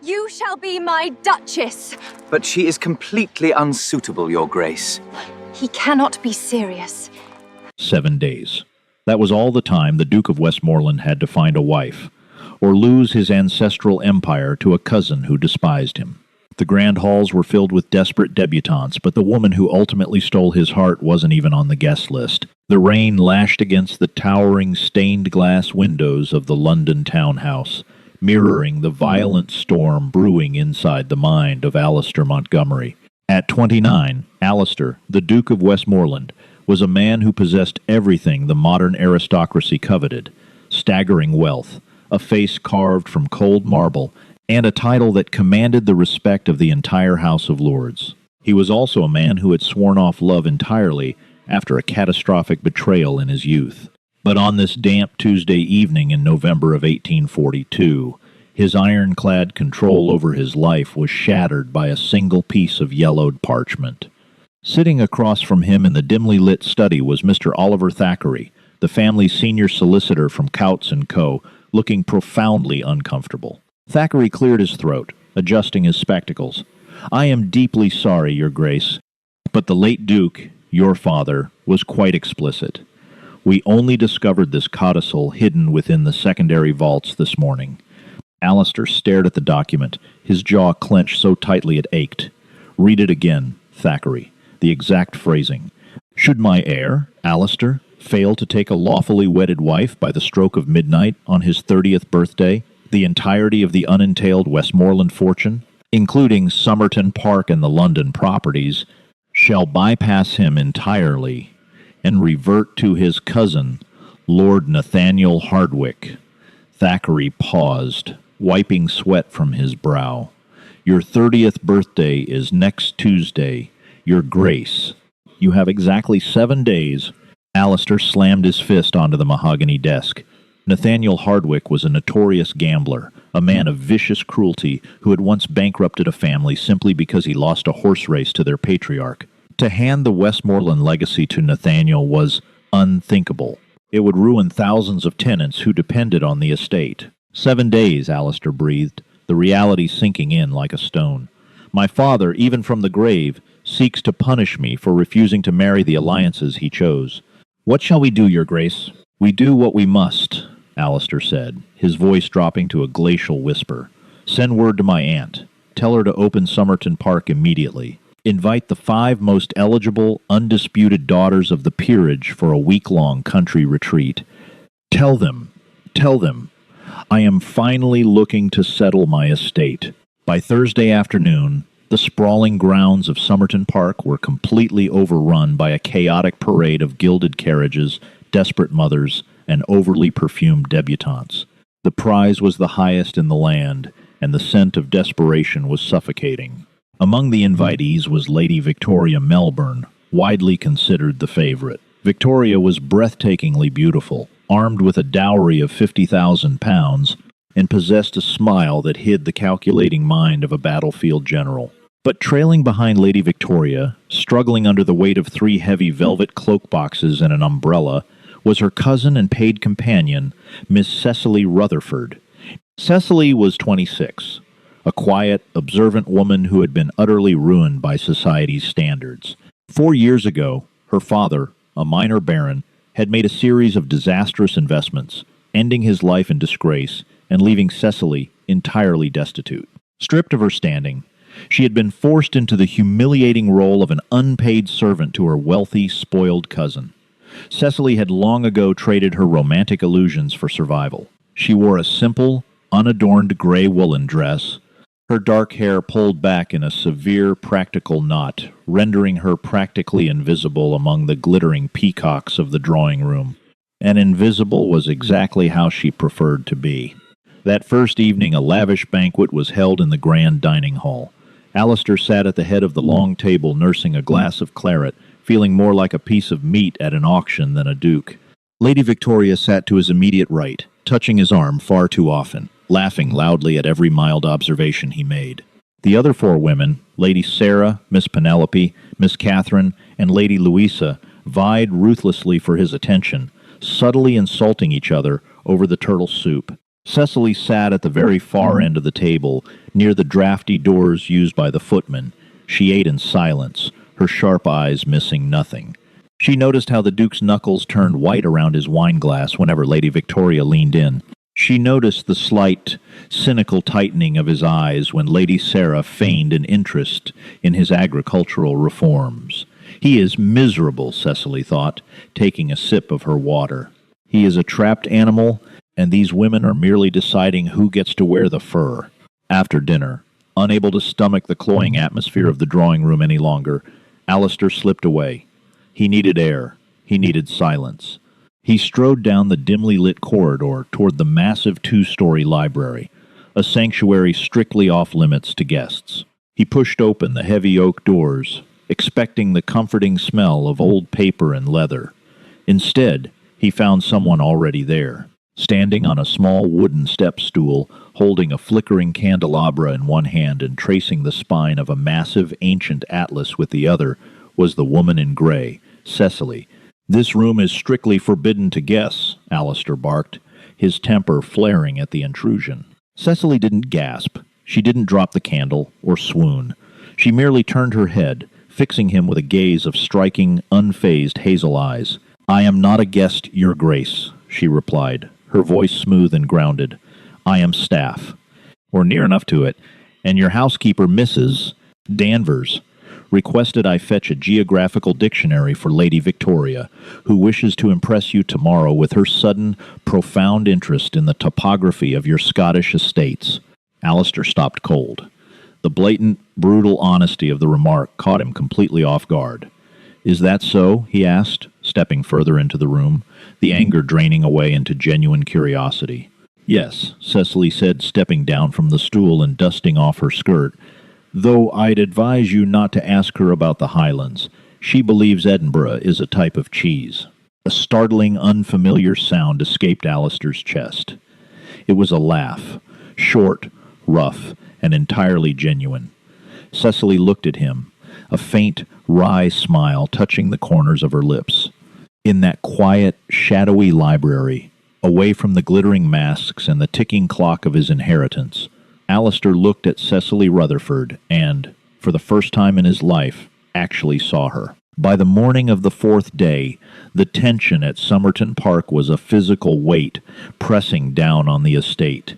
You shall be my Duchess. But she is completely unsuitable, Your Grace. He cannot be serious. 7 days. That was all the time the Duke of Westmoreland had to find a wife, or lose his ancestral empire to a cousin who despised him. The grand halls were filled with desperate debutantes, but the woman who ultimately stole his heart wasn't even on the guest list. The rain lashed against the towering stained glass windows of the London townhouse, mirroring the violent storm brewing inside the mind of Alistair Montgomery. At 29, Alistair, the Duke of Westmoreland, was a man who possessed everything the modern aristocracy coveted: staggering wealth, a face carved from cold marble, and a title that commanded the respect of the entire House of Lords. He was also a man who had sworn off love entirely after a catastrophic betrayal in his youth. But on this damp Tuesday evening in November of 1842, his ironclad control over his life was shattered by a single piece of yellowed parchment. Sitting across from him in the dimly lit study was Mr. Oliver Thackeray, the family's senior solicitor from Coutts & Co., looking profoundly uncomfortable. Thackeray cleared his throat, adjusting his spectacles. "I am deeply sorry, Your Grace, but the late Duke, your father, was quite explicit. We only discovered this codicil hidden within the secondary vaults this morning." Alistair stared at the document, his jaw clenched so tightly it ached. "Read it again, Thackeray. The exact phrasing. Should my heir, Alistair, fail to take a lawfully wedded wife by the stroke of midnight on his 30th birthday, the entirety of the unentailed Westmoreland fortune, including Somerton Park and the London properties, shall bypass him entirely and revert to his cousin, Lord Nathaniel Hardwicke." Thackeray paused, wiping sweat from his brow. "Your 30th birthday is next Tuesday, Your Grace. You have exactly 7 days." Alistair slammed his fist onto the mahogany desk. Nathaniel Hardwicke was a notorious gambler, a man of vicious cruelty who had once bankrupted a family simply because he lost a horse race to their patriarch. To hand the Westmoreland legacy to Nathaniel was unthinkable. It would ruin thousands of tenants who depended on the estate. 7 days, Alistair breathed, the reality sinking in like a stone. "My father, even from the grave, seeks to punish me for refusing to marry the alliances he chose. What shall we do, Your Grace?" "We do what we must," Alistair said, his voice dropping to a glacial whisper. "Send word to my aunt. Tell her to open Somerton Park immediately. Invite the 5 most eligible, undisputed daughters of the peerage for a week-long country retreat. Tell them, I am finally looking to settle my estate." By Thursday afternoon, the sprawling grounds of Somerton Park were completely overrun by a chaotic parade of gilded carriages, desperate mothers, and overly perfumed debutantes. The prize was the highest in the land, and the scent of desperation was suffocating. Among the invitees was Lady Victoria Melbourne, widely considered the favorite. Victoria was breathtakingly beautiful, armed with a dowry of £50,000, and possessed a smile that hid the calculating mind of a battlefield general. But trailing behind Lady Victoria, struggling under the weight of 3 heavy velvet cloak boxes and an umbrella, was her cousin and paid companion, Miss Cecily Rutherford. Cecily was 26, a quiet, observant woman who had been utterly ruined by society's standards. 4 years ago, her father, a minor baron, had made a series of disastrous investments, ending his life in disgrace and leaving Cecily entirely destitute. Stripped of her standing, she had been forced into the humiliating role of an unpaid servant to her wealthy, spoiled cousin. Cecily had long ago traded her romantic illusions for survival. She wore a simple, unadorned gray woolen dress, her dark hair pulled back in a severe, practical knot, rendering her practically invisible among the glittering peacocks of the drawing room. And invisible was exactly how she preferred to be. That first evening, a lavish banquet was held in the grand dining hall. Alistair sat at the head of the long table nursing a glass of claret, feeling more like a piece of meat at an auction than a duke. Lady Victoria sat to his immediate right, touching his arm far too often, laughing loudly at every mild observation he made. The other 4 women, Lady Sarah, Miss Penelope, Miss Catherine, and Lady Louisa, vied ruthlessly for his attention, subtly insulting each other over the turtle soup. Cecily sat at the very far end of the table, near the drafty doors used by the footman. She ate in silence, her sharp eyes missing nothing. She noticed how the Duke's knuckles turned white around his wineglass whenever Lady Victoria leaned in. She noticed the slight, cynical tightening of his eyes when Lady Sarah feigned an interest in his agricultural reforms. He is miserable, Cecily thought, taking a sip of her water. He is a trapped animal, and these women are merely deciding who gets to wear the fur. After dinner, unable to stomach the cloying atmosphere of the drawing room any longer, Alistair slipped away. He needed air. He needed silence. He strode down the dimly lit corridor toward the massive two-story library, a sanctuary strictly off-limits to guests. He pushed open the heavy oak doors, expecting the comforting smell of old paper and leather. Instead, he found someone already there. Standing on a small wooden step stool, holding a flickering candelabra in one hand and tracing the spine of a massive ancient atlas with the other, was the woman in gray, Cecily. "This room is strictly forbidden to guests," Alistair barked, his temper flaring at the intrusion. Cecily didn't gasp. She didn't drop the candle or swoon. She merely turned her head, fixing him with a gaze of striking, unfazed hazel eyes. "I am not a guest, Your Grace," she replied, her voice smooth and grounded. "I am staff, or near enough to it, and your housekeeper, Mrs. Danvers, requested I fetch a geographical dictionary for Lady Victoria, who wishes to impress you tomorrow with her sudden, profound interest in the topography of your Scottish estates." Alistair stopped cold. The blatant, brutal honesty of the remark caught him completely off guard. "Is that so?" he asked, stepping further into the room, the anger draining away into genuine curiosity. "Yes," Cecily said, stepping down from the stool and dusting off her skirt, "though I'd advise you not to ask her about the Highlands. She believes Edinburgh is a type of cheese." A startling, unfamiliar sound escaped Alistair's chest. It was a laugh, short, rough, and entirely genuine. Cecily looked at him, a faint, wry smile touching the corners of her lips. In that quiet, shadowy library, away from the glittering masks and the ticking clock of his inheritance, Alistair looked at Cecily Rutherford and, for the first time in his life, actually saw her. By the morning of the fourth day, the tension at Somerton Park was a physical weight pressing down on the estate.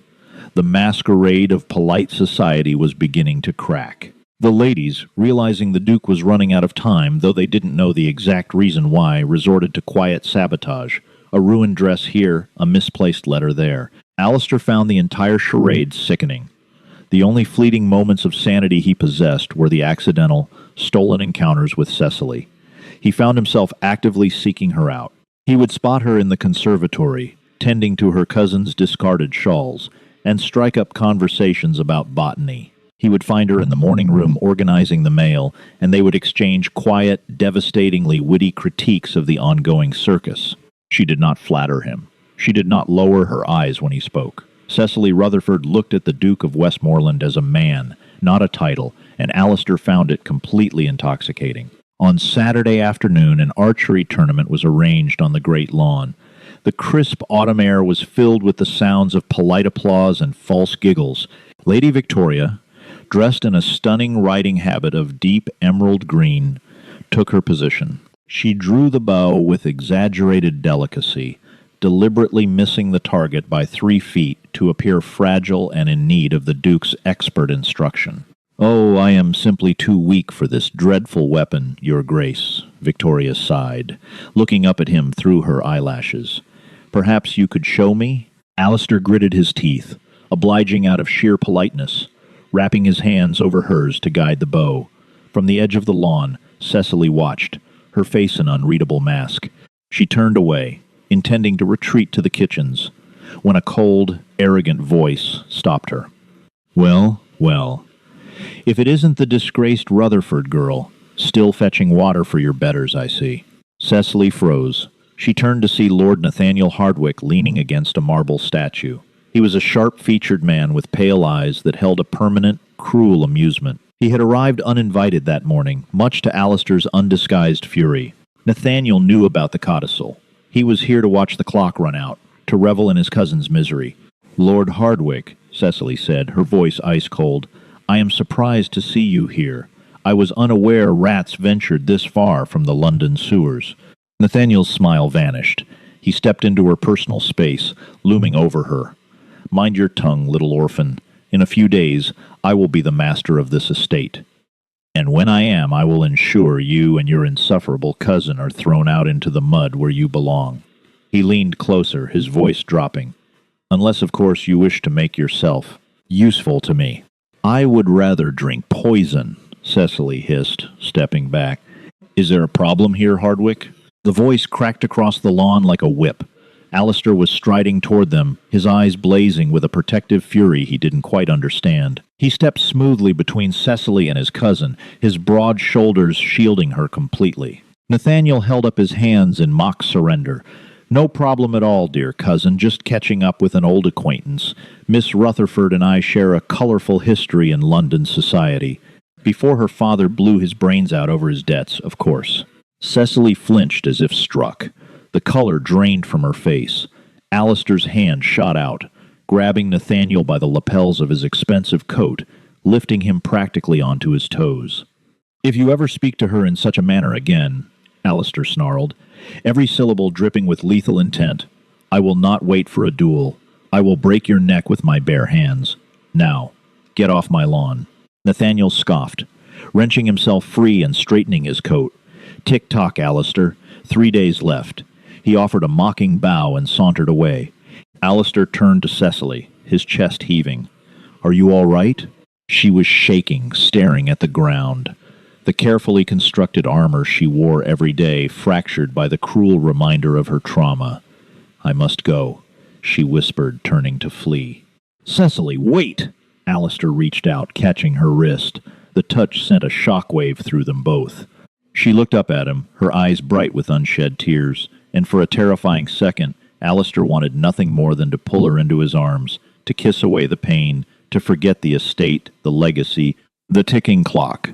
The masquerade of polite society was beginning to crack. The ladies, realizing the Duke was running out of time, though they didn't know the exact reason why, resorted to quiet sabotage. A ruined dress here, a misplaced letter there. Alistair found the entire charade sickening. The only fleeting moments of sanity he possessed were the accidental, stolen encounters with Cecily. He found himself actively seeking her out. He would spot her in the conservatory, tending to her cousin's discarded shawls, and strike up conversations about botany. He would find her in the morning room organizing the mail, and they would exchange quiet, devastatingly witty critiques of the ongoing circus. She did not flatter him. She did not lower her eyes when he spoke. Cecily Rutherford looked at the Duke of Westmoreland as a man, not a title, and Alistair found it completely intoxicating. On Saturday afternoon, an archery tournament was arranged on the great lawn. The crisp autumn air was filled with the sounds of polite applause and false giggles. Lady Victoria, dressed in a stunning riding habit of deep emerald green, took her position. She drew the bow with exaggerated delicacy, deliberately missing the target by 3 feet to appear fragile and in need of the Duke's expert instruction. "Oh, I am simply too weak for this dreadful weapon, Your Grace," Victoria sighed, looking up at him through her eyelashes. "Perhaps you could show me?" Alistair gritted his teeth, obliging out of sheer politeness, wrapping his hands over hers to guide the bow. From the edge of the lawn, Cecily watched, her face an unreadable mask. She turned away, intending to retreat to the kitchens, when a cold, arrogant voice stopped her. "Well, well, if it isn't the disgraced Rutherford girl, still fetching water for your betters, I see." Cecily froze. She turned to see Lord Nathaniel Hardwicke leaning against a marble statue. He was a sharp-featured man with pale eyes that held a permanent, cruel amusement. He had arrived uninvited that morning, much to Alistair's undisguised fury. Nathaniel knew about the codicil. He was here to watch the clock run out, to revel in his cousin's misery. Lord Hardwick, Cecily said, her voice ice-cold, I am surprised to see you here. I was unaware rats ventured this far from the London sewers. Nathaniel's smile vanished. He stepped into her personal space, looming over her. Mind your tongue, little orphan. In a few days, I will be the master of this estate. And when I am, I will ensure you and your insufferable cousin are thrown out into the mud where you belong. He leaned closer, his voice dropping. Unless, of course, you wish to make yourself useful to me. I would rather drink poison, Cecily hissed, stepping back. Is there a problem here, Hardwick? The voice cracked across the lawn like a whip. Alistair was striding toward them, his eyes blazing with a protective fury he didn't quite understand. He stepped smoothly between Cecily and his cousin, his broad shoulders shielding her completely. Nathaniel held up his hands in mock surrender. No problem at all, dear cousin, just catching up with an old acquaintance. Miss Rutherford and I share a colorful history in London society. Before her father blew his brains out over his debts, of course. Cecily flinched as if struck. The color drained from her face. Alistair's hand shot out, grabbing Nathaniel by the lapels of his expensive coat, lifting him practically onto his toes. If you ever speak to her in such a manner again, Alistair snarled, every syllable dripping with lethal intent, I will not wait for a duel. I will break your neck with my bare hands. Now, get off my lawn. Nathaniel scoffed, wrenching himself free and straightening his coat. Tick-tock, Alistair. 3 days left. He offered a mocking bow and sauntered away. Alistair turned to Cecily, his chest heaving. Are you all right? She was shaking, staring at the ground. The carefully constructed armor she wore every day fractured by the cruel reminder of her trauma. I must go, she whispered, turning to flee. Cecily, wait! Alistair reached out, catching her wrist. The touch sent a shockwave through them both. She looked up at him, her eyes bright with unshed tears, and for a terrifying second, Alistair wanted nothing more than to pull her into his arms, to kiss away the pain, to forget the estate, the legacy, the ticking clock.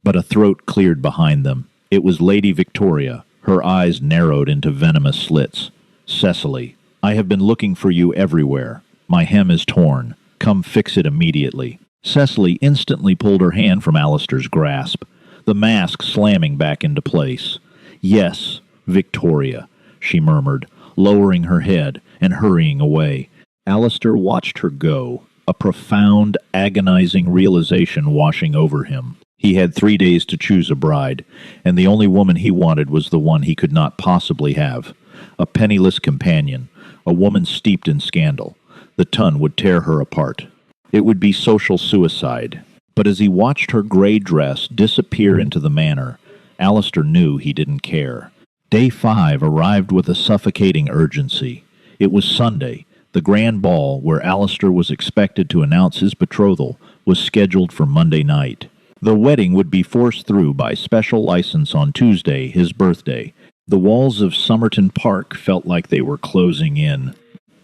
But a throat cleared behind them. It was Lady Victoria, her eyes narrowed into venomous slits. Cecily, I have been looking for you everywhere. My hem is torn. Come fix it immediately. Cecily instantly pulled her hand from Alistair's grasp, the mask slamming back into place. Yes, Victoria, she murmured, lowering her head and hurrying away. Alistair watched her go, a profound, agonizing realization washing over him. He had 3 days to choose a bride, and the only woman he wanted was the one he could not possibly have. A penniless companion, a woman steeped in scandal. The ton would tear her apart. It would be social suicide. But as he watched her gray dress disappear into the manor, Alistair knew he didn't care. Day 5 arrived with a suffocating urgency. It was Sunday. The grand ball, where Alistair was expected to announce his betrothal, was scheduled for Monday night. The wedding would be forced through by special license on Tuesday, his birthday. The walls of Somerton Park felt like they were closing in.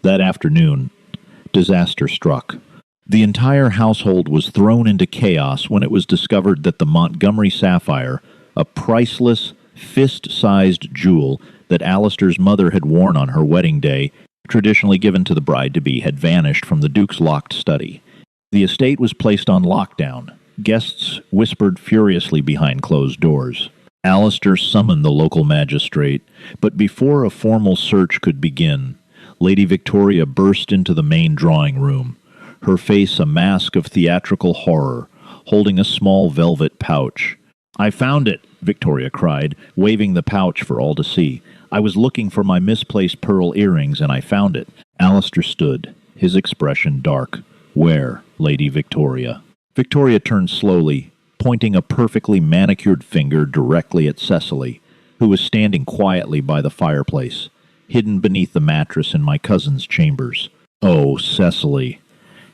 That afternoon, disaster struck. The entire household was thrown into chaos when it was discovered that the Montgomery sapphire, a priceless, fist-sized jewel that Alistair's mother had worn on her wedding day, traditionally given to the bride-to-be, had vanished from the Duke's locked study. The estate was placed on lockdown. Guests whispered furiously behind closed doors. Alistair summoned the local magistrate, but before a formal search could begin, Lady Victoria burst into the main drawing room, her face a mask of theatrical horror, holding a small velvet pouch. I found it, Victoria cried, waving the pouch for all to see. I was looking for my misplaced pearl earrings, and I found it. Alistair stood, his expression dark. Where, Lady Victoria? Victoria turned slowly, pointing a perfectly manicured finger directly at Cecily, who was standing quietly by the fireplace, hidden beneath the mattress in my cousin's chambers. Oh, Cecily,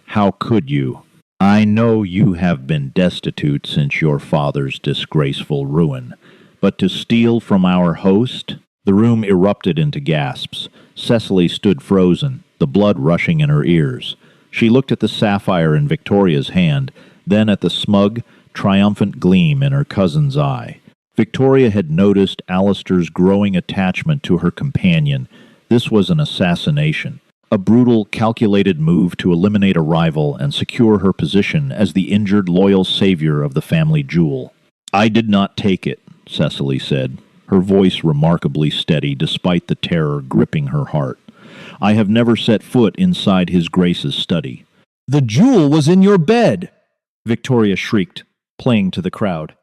how could you? I know you have been destitute since your father's disgraceful ruin, but to steal from our host? The room erupted into gasps. Cecily stood frozen, the blood rushing in her ears. She looked at the sapphire in Victoria's hand, then at the smug, triumphant gleam in her cousin's eye. Victoria had noticed Alistair's growing attachment to her companion. This was an assassination. a brutal, calculated move to eliminate a rival and secure her position as the injured, loyal savior of the family jewel. "I did not take it," Cecily said, her voice remarkably steady despite the terror gripping her heart. "I have never set foot inside His Grace's study." "The jewel was in your bed!" Victoria shrieked, playing to the crowd.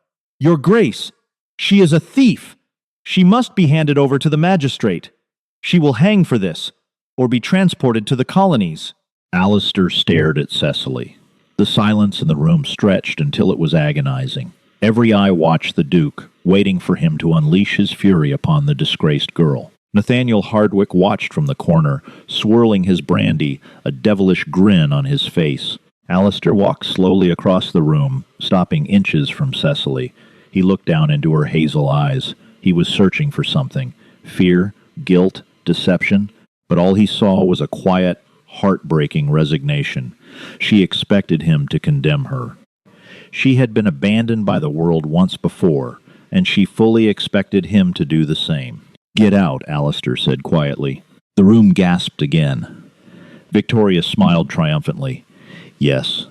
"Your Grace! She is a thief! She must be handed over to the magistrate. She will hang for this, or be transported to the colonies." Alistair stared at Cecily. The silence in the room stretched until it was agonizing. Every eye watched the Duke, waiting for him to unleash his fury upon the disgraced girl. Nathaniel Hardwick watched from the corner, swirling his brandy, a devilish grin on his face. Alistair walked slowly across the room, stopping inches from Cecily. He looked down into her hazel eyes. He was searching for something. Fear, guilt, deception. But all he saw was a quiet, heartbreaking resignation. She expected him to condemn her. She had been abandoned by the world once before, and she fully expected him to do the same. "Get out," Alistair said quietly. The room gasped again. Victoria smiled triumphantly. "Yes.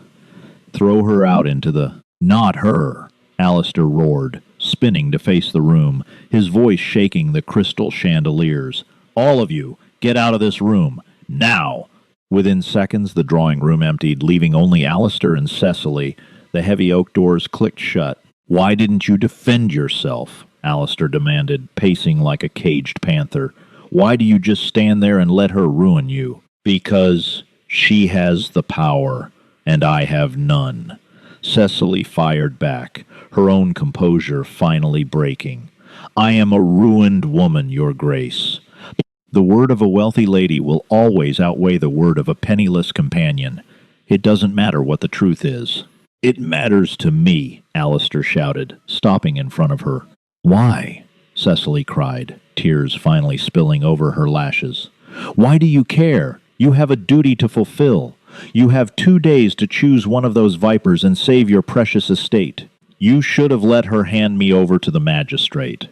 Throw her out into the—" "Not her!" Alistair roared, spinning to face the room, his voice shaking the crystal chandeliers. "All of you, get out of this room, now!" Within seconds, the drawing room emptied, leaving only Alistair and Cecily. The heavy oak doors clicked shut. "Why didn't you defend yourself?" Alistair demanded, pacing like a caged panther. "Why do you just stand there and let her ruin you?" "Because she has the power, and I have none." Cecily fired back, her own composure finally breaking. "I am a ruined woman, Your Grace. The word of a wealthy lady will always outweigh the word of a penniless companion. It doesn't matter what the truth is." "It matters to me," Alistair shouted, stopping in front of her. "Why?" Cecily cried, tears finally spilling over her lashes. "Why do you care? You have a duty to fulfill. You have 2 days to choose one of those vipers and save your precious estate. You should have let her hand me over to the magistrate.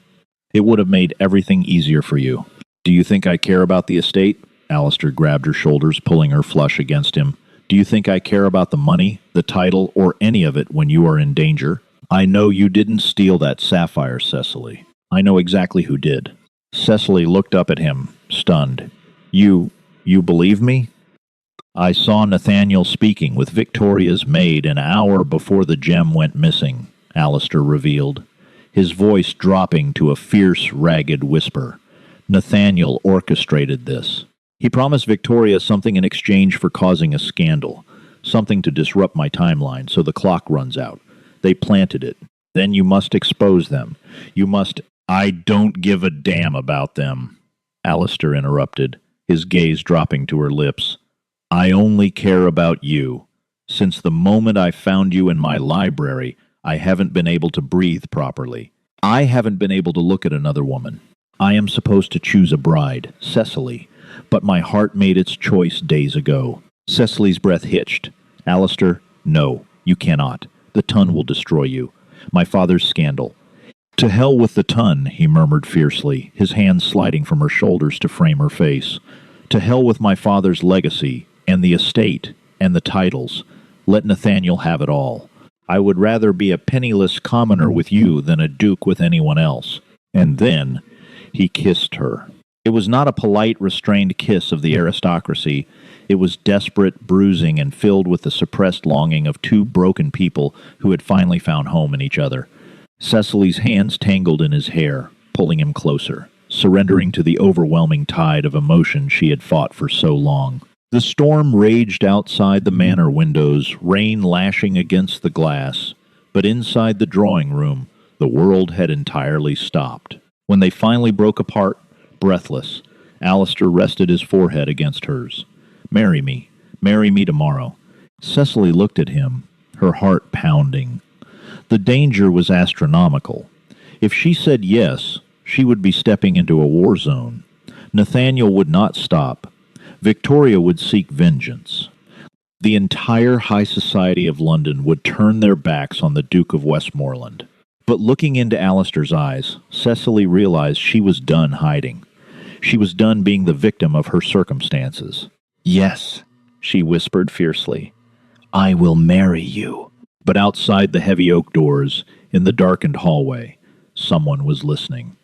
It would have made everything easier for you." "Do you think I care about the estate?" Alistair grabbed her shoulders, pulling her flush against him. "Do you think I care about the money, the title, or any of it when you are in danger? I know you didn't steal that sapphire, Cecily. I know exactly who did." Cecily looked up at him, stunned. You believe me?" "I saw Nathaniel speaking with Victoria's maid an hour before the gem went missing," Alistair revealed, his voice dropping to a fierce, ragged whisper. "Nathaniel orchestrated this. He promised Victoria something in exchange for causing a scandal, something to disrupt my timeline so the clock runs out. They planted it. Then you must expose them. You must—" "I don't give a damn about them," Alistair interrupted, his gaze dropping to her lips. "I only care about you. Since the moment I found you in my library, I haven't been able to breathe properly. I haven't been able to look at another woman. I am supposed to choose a bride, Cecily, but my heart made its choice days ago." Cecily's breath hitched. "Alistair, no, you cannot. The Tun will destroy you. My father's scandal." "To hell with the Tun," he murmured fiercely, his hands sliding from her shoulders to frame her face. "To hell with my father's legacy, and the estate, and the titles. Let Nathaniel have it all. I would rather be a penniless commoner with you than a duke with anyone else." And then he kissed her. It was not a polite, restrained kiss of the aristocracy. It was desperate, bruising, and filled with the suppressed longing of two broken people who had finally found home in each other. Cecily's hands tangled in his hair, pulling him closer, surrendering to the overwhelming tide of emotion she had fought for so long. The storm raged outside the manor windows, rain lashing against the glass, but inside the drawing room, the world had entirely stopped. When they finally broke apart, breathless, Alistair rested his forehead against hers. Marry me tomorrow." Cecily looked at him, her heart pounding. The danger was astronomical. If she said yes, she would be stepping into a war zone. Nathaniel would not stop. Victoria would seek vengeance. The entire high society of London would turn their backs on the Duke of Westmoreland. But looking into Alistair's eyes, Cecily realized she was done hiding. She was done being the victim of her circumstances. Yes, she whispered fiercely. I will marry you. But outside the heavy oak doors, in the darkened hallway, someone was listening.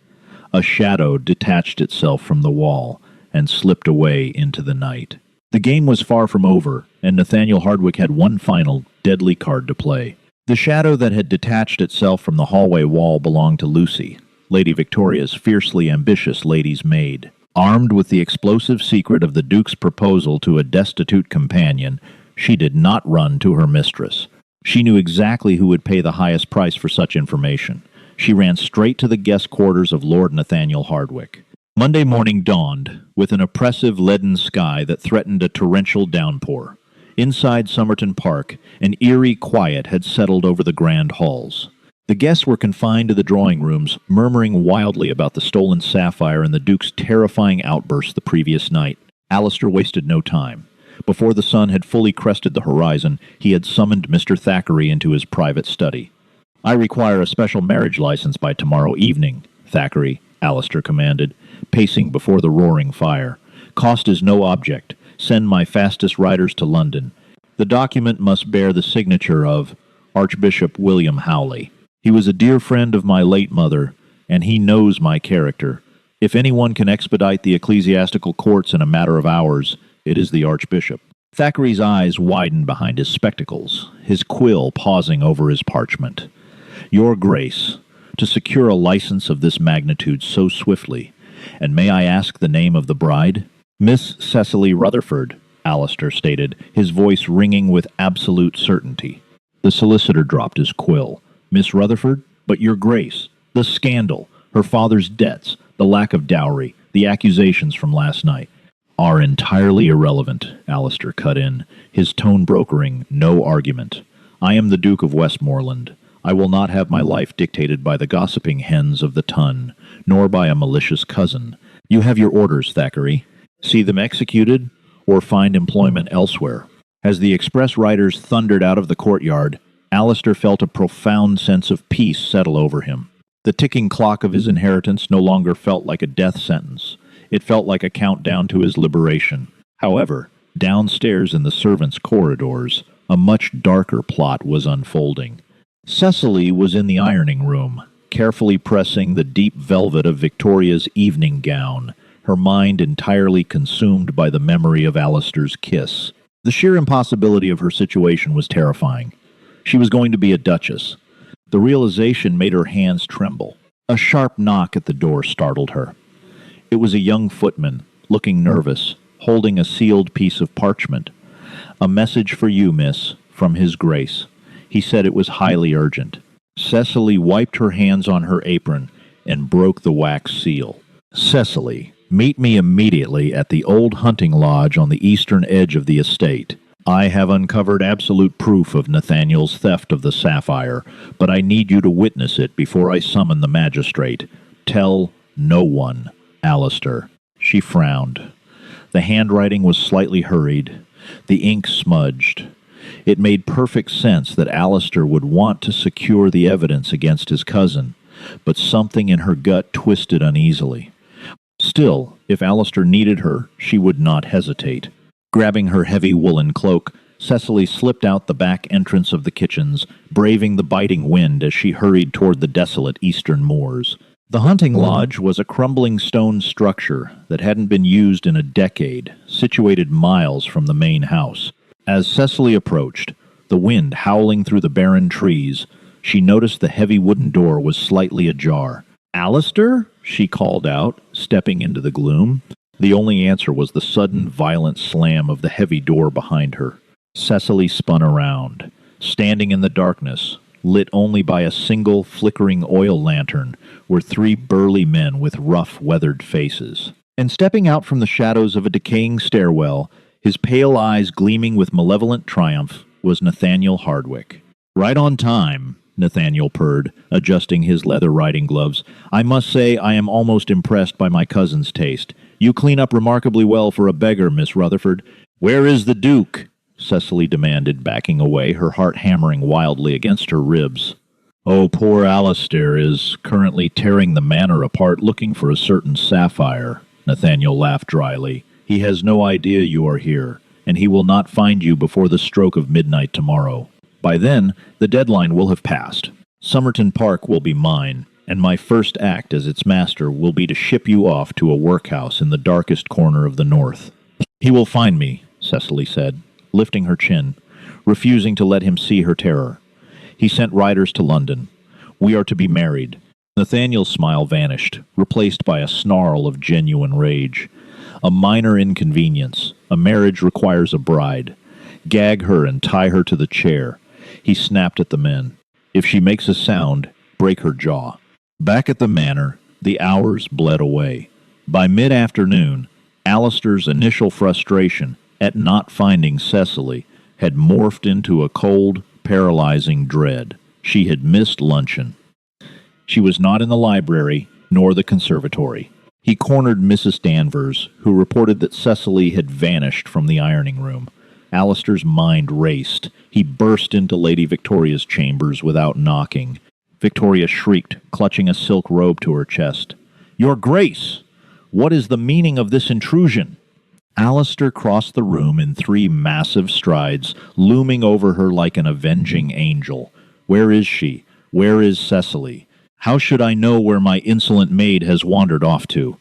A shadow detached itself from the wall and slipped away into the night. The game was far from over, and Nathaniel Hardwick had one final, deadly card to play. The shadow that had detached itself from the hallway wall belonged to Lucy, Lady Victoria's fiercely ambitious lady's maid. Armed with the explosive secret of the Duke's proposal to a destitute companion, she did not run to her mistress. She knew exactly who would pay the highest price for such information. She ran straight to the guest quarters of Lord Nathaniel Hardwick. Monday morning dawned, with an oppressive leaden sky that threatened a torrential downpour. Inside Somerton Park, an eerie quiet had settled over the grand halls. The guests were confined to the drawing rooms, murmuring wildly about the stolen sapphire and the Duke's terrifying outburst the previous night. Alistair wasted no time. Before the sun had fully crested the horizon, he had summoned Mr. Thackeray into his private study. I require a special marriage license by tomorrow evening, Thackeray, Alistair commanded, pacing before the roaring fire. Cost is no object. Send my fastest riders to London. The document must bear the signature of Archbishop William Howley. He was a dear friend of my late mother, and he knows my character. If anyone can expedite the ecclesiastical courts in a matter of hours, it is the Archbishop. Thackeray's eyes widened behind his spectacles, his quill pausing over his parchment. Your Grace, to secure a license of this magnitude so swiftly, and may I ask the name of the bride? Miss Cecily Rutherford, Alistair stated, his voice ringing with absolute certainty. The solicitor dropped his quill. Miss Rutherford? But Your Grace, the scandal, her father's debts, the lack of dowry, the accusations from last night, are entirely irrelevant, Alistair cut in, his tone brokering no argument. I am the Duke of Westmoreland. I will not have my life dictated by the gossiping hens of the Tun, nor by a malicious cousin. You have your orders, Thackeray. See them executed, or find employment elsewhere. As the express riders thundered out of the courtyard, Alistair felt a profound sense of peace settle over him. The ticking clock of his inheritance no longer felt like a death sentence. It felt like a countdown to his liberation. However, downstairs in the servants' corridors, a much darker plot was unfolding. Cecily was in the ironing room, carefully pressing the deep velvet of Victoria's evening gown, her mind entirely consumed by the memory of Alistair's kiss. The sheer impossibility of her situation was terrifying. She was going to be a duchess. The realization made her hands tremble. A sharp knock at the door startled her. It was a young footman, looking nervous, holding a sealed piece of parchment. A message for you, miss, from His Grace. He said it was highly urgent. Cecily wiped her hands on her apron and broke the wax seal. Cecily, meet me immediately at the old hunting lodge on the eastern edge of the estate. I have uncovered absolute proof of Nathaniel's theft of the sapphire, but I need you to witness it before I summon the magistrate. Tell no one, Alistair. She frowned. The handwriting was slightly hurried, the ink smudged. It made perfect sense that Alistair would want to secure the evidence against his cousin, but something in her gut twisted uneasily. Still, if Alistair needed her, she would not hesitate. Grabbing her heavy woolen cloak, Cecily slipped out the back entrance of the kitchens, braving the biting wind as she hurried toward the desolate eastern moors. The hunting lodge was a crumbling stone structure that hadn't been used in a decade, situated miles from the main house. As Cecily approached, the wind howling through the barren trees, she noticed the heavy wooden door was slightly ajar. "Alistair?" she called out, stepping into the gloom. The only answer was the sudden, violent slam of the heavy door behind her. Cecily spun around. Standing in the darkness, lit only by a single flickering oil lantern, were three burly men with rough, weathered faces. And stepping out from the shadows of a decaying stairwell, his pale eyes gleaming with malevolent triumph, was Nathaniel Hardwick. "Right on time," Nathaniel purred, adjusting his leather riding gloves. "I must say I am almost impressed by my cousin's taste. You clean up remarkably well for a beggar, Miss Rutherford." "Where is the Duke?" Cecily demanded, backing away, her heart hammering wildly against her ribs. "Oh, poor Alistair is currently tearing the manor apart looking for a certain sapphire," Nathaniel laughed dryly. He has no idea you are here, and he will not find you before the stroke of midnight tomorrow. By then, the deadline will have passed. Somerton Park will be mine, and my first act as its master will be to ship you off to a workhouse in the darkest corner of the north. He will find me, Cecily said, lifting her chin, refusing to let him see her terror. He sent riders to London. We are to be married. Nathaniel's smile vanished, replaced by a snarl of genuine rage. A minor inconvenience. A marriage requires a bride. Gag her and tie her to the chair. He snapped at the men. If she makes a sound, break her jaw. Back at the manor, the hours bled away. By mid-afternoon, Alistair's initial frustration at not finding Cecily had morphed into a cold, paralyzing dread. She had missed luncheon. She was not in the library, nor the conservatory. He cornered Mrs. Danvers, who reported that Cecily had vanished from the ironing room. Alistair's mind raced. He burst into Lady Victoria's chambers without knocking. Victoria shrieked, clutching a silk robe to her chest. "Your Grace! What is the meaning of this intrusion?" Alistair crossed the room in 3 massive strides, looming over her like an avenging angel. "Where is she? Where is Cecily? How should I know where my insolent maid has wandered off to?"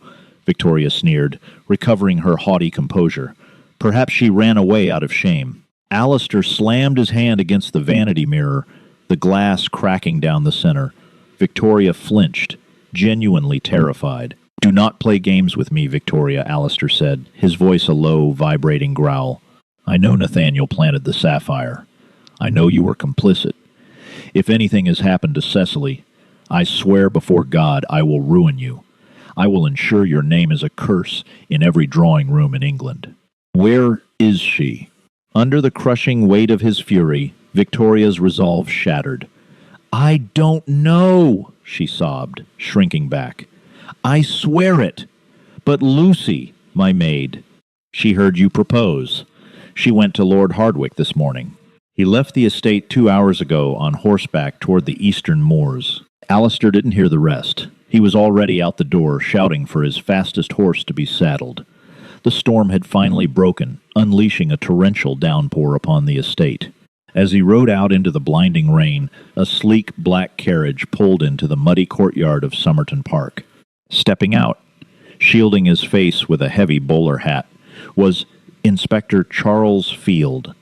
Victoria sneered, recovering her haughty composure. "Perhaps she ran away out of shame." Alistair slammed his hand against the vanity mirror, the glass cracking down the center. Victoria flinched, genuinely terrified. "Do not play games with me, Victoria," Alistair said, his voice a low, vibrating growl. "I know Nathaniel planted the sapphire. I know you were complicit. If anything has happened to Cecily, I swear before God I will ruin you. I will ensure your name is a curse in every drawing room in England." Where is she? Under the crushing weight of his fury, Victoria's resolve shattered. "I don't know," she sobbed, shrinking back. "I swear it. But Lucy, my maid, she heard you propose. She went to Lord Hardwicke this morning. He left the estate 2 hours ago on horseback toward the eastern moors." Alistair didn't hear the rest. He was already out the door, shouting for his fastest horse to be saddled. The storm had finally broken, unleashing a torrential downpour upon the estate. As he rode out into the blinding rain, a sleek black carriage pulled into the muddy courtyard of Somerton Park. Stepping out, shielding his face with a heavy bowler hat, was Inspector Charles Field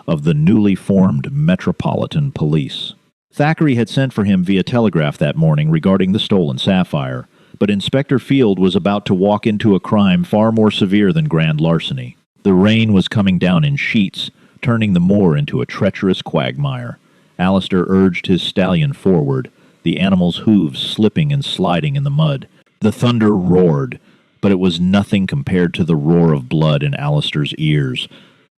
of the newly formed Metropolitan Police. Thackeray had sent for him via telegraph that morning regarding the stolen sapphire, but Inspector Field was about to walk into a crime far more severe than grand larceny. The rain was coming down in sheets, turning the moor into a treacherous quagmire. Alistair urged his stallion forward, the animal's hooves slipping and sliding in the mud. The thunder roared, but it was nothing compared to the roar of blood in Alistair's ears.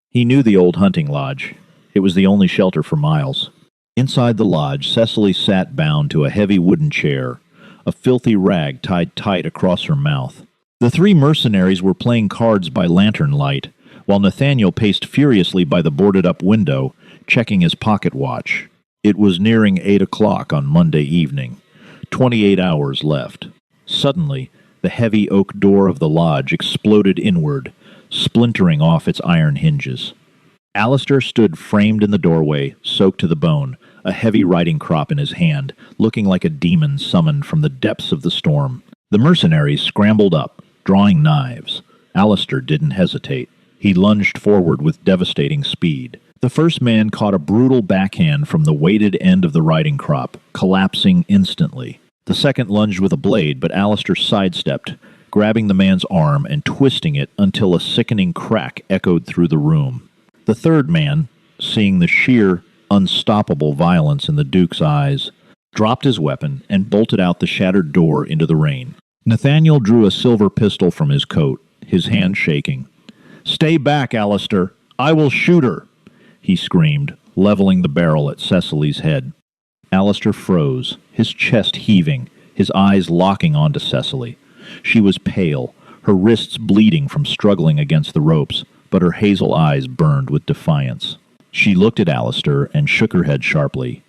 He knew the old hunting lodge. It was the only shelter for miles. Inside the lodge, Cecily sat bound to a heavy wooden chair, a filthy rag tied tight across her mouth. The 3 mercenaries were playing cards by lantern light, while Nathaniel paced furiously by the boarded-up window, checking his pocket watch. It was nearing 8 o'clock on Monday evening. 28 hours left. Suddenly, the heavy oak door of the lodge exploded inward, splintering off its iron hinges. Alistair stood framed in the doorway, soaked to the bone, a heavy riding crop in his hand, looking like a demon summoned from the depths of the storm. The mercenaries scrambled up, drawing knives. Alistair didn't hesitate. He lunged forward with devastating speed. The first man caught a brutal backhand from the weighted end of the riding crop, collapsing instantly. The second lunged with a blade, but Alistair sidestepped, grabbing the man's arm and twisting it until a sickening crack echoed through the room. The third man, seeing the sheer, unstoppable violence in the Duke's eyes, dropped his weapon and bolted out the shattered door into the rain. Nathaniel drew a silver pistol from his coat, his hand shaking. "Stay back, Alistair! I will shoot her!" he screamed, leveling the barrel at Cecily's head. Alistair froze, his chest heaving, his eyes locking onto Cecily. She was pale, her wrists bleeding from struggling against the ropes, but her hazel eyes burned with defiance. She looked at Alistair and shook her head sharply.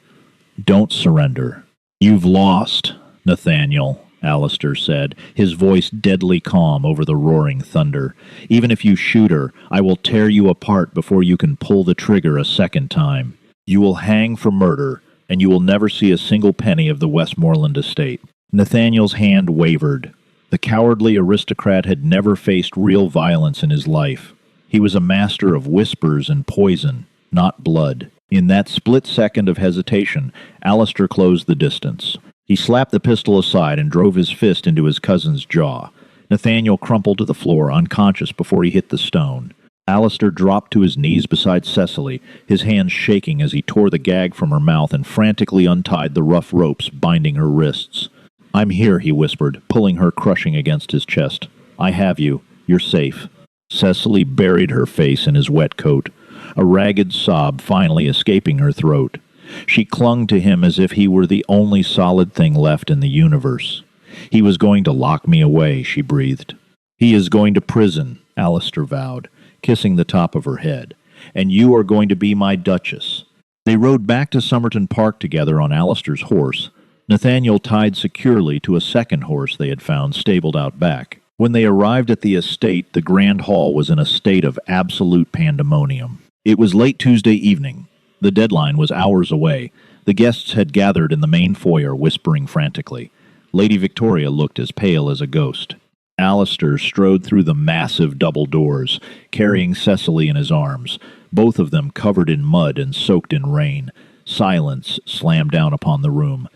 "Don't surrender. You've lost, Nathaniel," Alistair said, his voice deadly calm over the roaring thunder. "Even if you shoot her, I will tear you apart before you can pull the trigger a second time. You will hang for murder, and you will never see a single penny of the Westmoreland estate." Nathaniel's hand wavered. The cowardly aristocrat had never faced real violence in his life. He was a master of whispers and poison, not blood. In that split second of hesitation, Alistair closed the distance. He slapped the pistol aside and drove his fist into his cousin's jaw. Nathaniel crumpled to the floor, unconscious before he hit the stone. Alistair dropped to his knees beside Cecily, his hands shaking as he tore the gag from her mouth and frantically untied the rough ropes binding her wrists. "I'm here," he whispered, pulling her crushing against his chest. "I have you. You're safe." Cecily buried her face in his wet coat, a ragged sob finally escaping her throat. She clung to him as if he were the only solid thing left in the universe. "He was going to lock me away," she breathed. "He is going to prison," Alistair vowed, kissing the top of her head. "And you are going to be my Duchess." They rode back to Somerton Park together on Alistair's horse, Nathaniel tied securely to a second horse they had found stabled out back. When they arrived at the estate, the grand hall was in a state of absolute pandemonium. It was late Tuesday evening. The deadline was hours away. The guests had gathered in the main foyer, whispering frantically. Lady Victoria looked as pale as a ghost. Alistair strode through the massive double doors, carrying Cecily in his arms, both of them covered in mud and soaked in rain. Silence slammed down upon the room.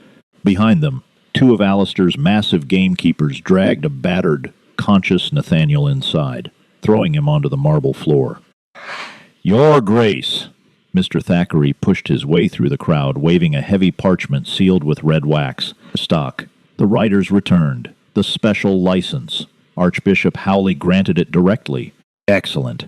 Behind them, two of Alistair's massive gamekeepers dragged a battered, conscious Nathaniel inside, throwing him onto the marble floor. "Your Grace!" Mr. Thackeray pushed his way through the crowd, waving a heavy parchment sealed with red wax. Stock. The writers returned. The special license. Archbishop Howley granted it directly. Excellent.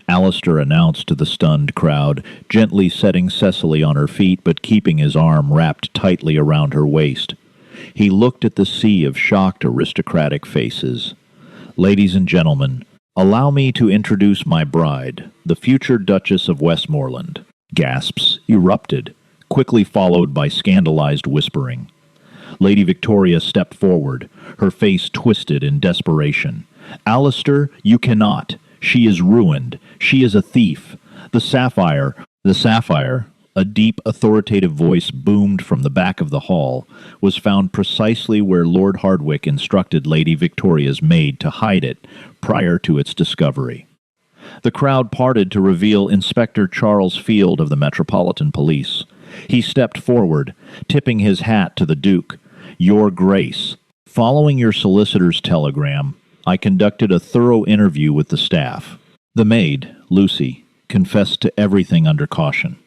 Alistair announced to the stunned crowd, gently setting Cecily on her feet but keeping his arm wrapped tightly around her waist. He looked at the sea of shocked aristocratic faces. "Ladies and gentlemen, allow me to introduce my bride, the future Duchess of Westmoreland." Gasps erupted, quickly followed by scandalized whispering. Lady Victoria stepped forward, her face twisted in desperation. "Alistair, you cannot. She is ruined. She is a thief. The sapphire, a deep, authoritative voice boomed from the back of the hall, was found precisely where Lord Hardwicke instructed Lady Victoria's maid to hide it prior to its discovery. The crowd parted to reveal Inspector Charles Field of the Metropolitan Police. He stepped forward, tipping his hat to the Duke. "Your Grace, following your solicitor's telegram, I conducted a thorough interview with the staff. The maid, Lucy, confessed to everything under caution.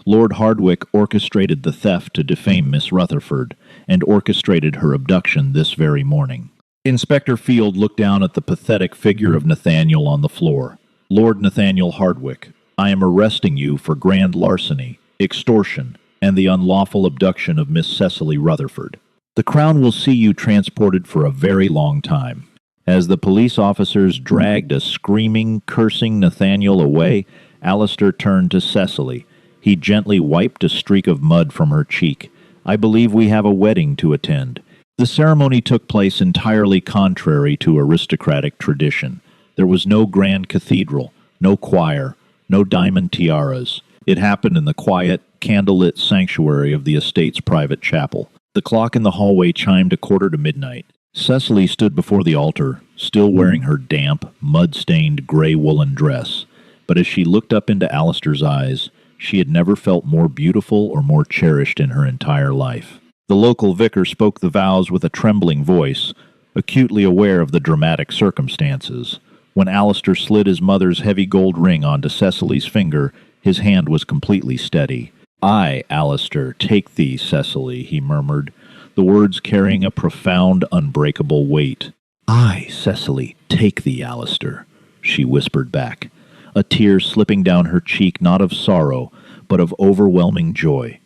Lord Hardwicke orchestrated the theft to defame Miss Rutherford, and orchestrated her abduction this very morning." Inspector Field looked down at the pathetic figure of Nathaniel on the floor. "Lord Nathaniel Hardwicke, I am arresting you for grand larceny, extortion, and the unlawful abduction of Miss Cecily Rutherford. The Crown will see you transported for a very long time." As the police officers dragged a screaming, cursing Nathaniel away, Alistair turned to Cecily. He gently wiped a streak of mud from her cheek. "I believe we have a wedding to attend." The ceremony took place entirely contrary to aristocratic tradition. There was no grand cathedral, no choir, no diamond tiaras. It happened in the quiet, candlelit sanctuary of the estate's private chapel. The clock in the hallway chimed 1:45. Cecily stood before the altar, still wearing her damp, mud-stained gray woolen dress. But as she looked up into Alistair's eyes, she had never felt more beautiful or more cherished in her entire life. The local vicar spoke the vows with a trembling voice, acutely aware of the dramatic circumstances. When Alistair slid his mother's heavy gold ring onto Cecily's finger, his hand was completely steady. "I, Alistair, take thee, Cecily," he murmured, the words carrying a profound, unbreakable weight. "I, Cecily, take thee, Alistair," she whispered back, a tear slipping down her cheek not of sorrow, but of overwhelming joy.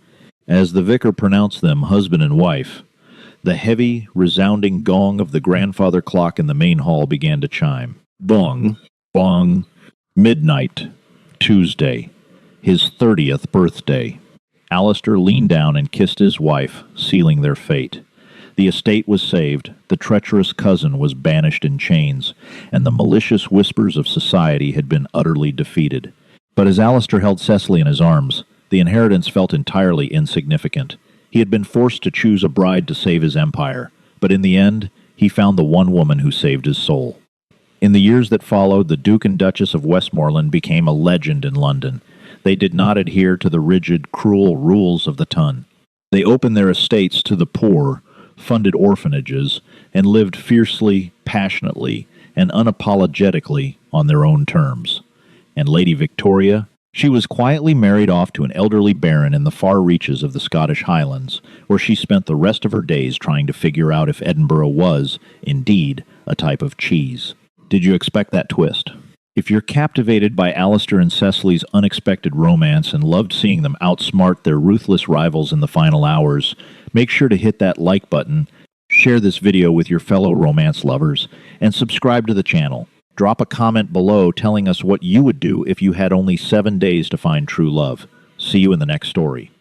As the vicar pronounced them husband and wife, the heavy, resounding gong of the grandfather clock in the main hall began to chime. Bong, bong, midnight, Tuesday, his 30th birthday. Alistair leaned down and kissed his wife, sealing their fate. The estate was saved, the treacherous cousin was banished in chains, and the malicious whispers of society had been utterly defeated. But as Alistair held Cecily in his arms, the inheritance felt entirely insignificant. He had been forced to choose a bride to save his empire, but in the end, he found the one woman who saved his soul. In the years that followed, the Duke and Duchess of Westmoreland became a legend in London. They did not adhere to the rigid, cruel rules of the ton. They opened their estates to the poor, funded orphanages, and lived fiercely, passionately, and unapologetically on their own terms. And Lady Victoria, she was quietly married off to an elderly baron in the far reaches of the Scottish Highlands, where she spent the rest of her days trying to figure out if Edinburgh was, indeed, a type of cheese. Did you expect that twist? If you're captivated by Alistair and Cecily's unexpected romance and loved seeing them outsmart their ruthless rivals in the final hours, make sure to hit that like button, share this video with your fellow romance lovers, and subscribe to the channel. Drop a comment below telling us what you would do if you had only 7 days to find true love. See you in the next story.